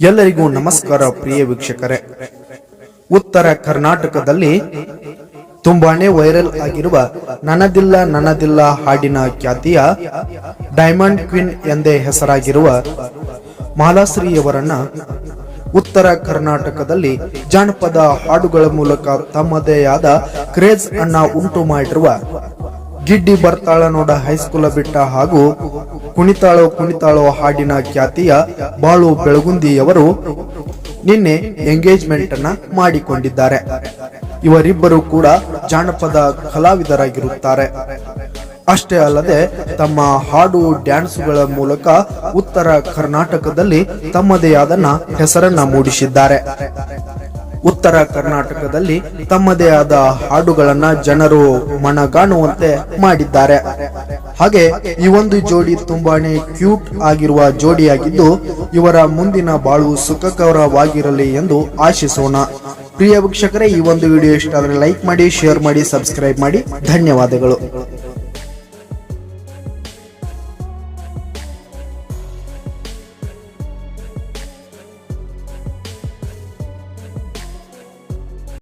ಎಲ್ಲರಿಗೂ ನಮಸ್ಕಾರ ಪ್ರಿಯ ವೀಕ್ಷಕರೇ. ಉತ್ತರ ಕರ್ನಾಟಕದಲ್ಲಿ ತುಂಬಾನೇ ವೈರಲ್ ಆಗಿರುವ ನನ್ನದಿಲ್ಲ ಹಾಡಿನ ಖ್ಯಾತಿಯ ಡೈಮಂಡ್ ಕ್ವೀನ್ ಎಂದೇ ಹೆಸರಾಗಿರುವ ಮಾಲಾಶ್ರೀಯವರನ್ನ ಉತ್ತರ ಕರ್ನಾಟಕದಲ್ಲಿ ಜಾನಪದ ಹಾಡುಗಳ ಮೂಲಕ ತಮ್ಮದೇ ಆದ ಕ್ರೇಜ್ ಅನ್ನ ಉಂಟು ಮಾಡಿರುವ ಗಿಡ್ಡಿ ಬರ್ತಾಳ ನೋಡ ಹೈಸ್ಕೂಲ ಬಿಟ್ಟ ಹಾಗೂ ಕುಣಿತಾಳೋ ಹಾಡಿನ ಖ್ಯಾತಿಯ ಬಾಳು ಬೆಳಗುಂದಿಯವರು ನಿನ್ನೆ ಎಂಗೇಜ್ಮೆಂಟ್ ಅನ್ನ ಮಾಡಿಕೊಂಡಿದ್ದಾರೆ. ಇವರಿಬ್ಬರು ಕೂಡ ಜಾನಪದ ಕಲಾವಿದರಾಗಿರುತ್ತಾರೆ. ಅಷ್ಟೇ ಅಲ್ಲದೆ ತಮ್ಮ ಹಾಡು ಡ್ಯಾನ್ಸ್ಗಳ ಮೂಲಕ ಉತ್ತರ ಕರ್ನಾಟಕದಲ್ಲಿ ತಮ್ಮದೇ ಆದ ಹೆಸರನ್ನ ಮೂಡಿಸಿದ್ದಾರೆ. ಉತ್ತರ ಕರ್ನಾಟಕದಲ್ಲಿ ತಮ್ಮದೇ ಆದ ಹಾಡುಗಳನ್ನ ಜನರು ಮನಗಾಣುವಂತೆ ಮಾಡಿದ್ದಾರೆ. ಹಾಗೆ ಈ ಒಂದು ಜೋಡಿ ತುಂಬಾನೇ ಕ್ಯೂಟ್ ಆಗಿರುವ ಜೋಡಿಯಾಗಿದ್ದು ಇವರ ಮುಂದಿನ ಬಾಳು ಸುಖಕರವಾಗಿರಲಿ ಎಂದು ಆಶಿಸೋಣ. ಪ್ರಿಯ ವೀಕ್ಷಕರೇ, ಈ ಒಂದು ವಿಡಿಯೋ ಇಷ್ಟ ಆದರೆ ಲೈಕ್ ಮಾಡಿ, ಶೇರ್ ಮಾಡಿ, ಸಬ್ಸ್ಕ್ರೈಬ್ ಮಾಡಿ. ಧನ್ಯವಾದಗಳು.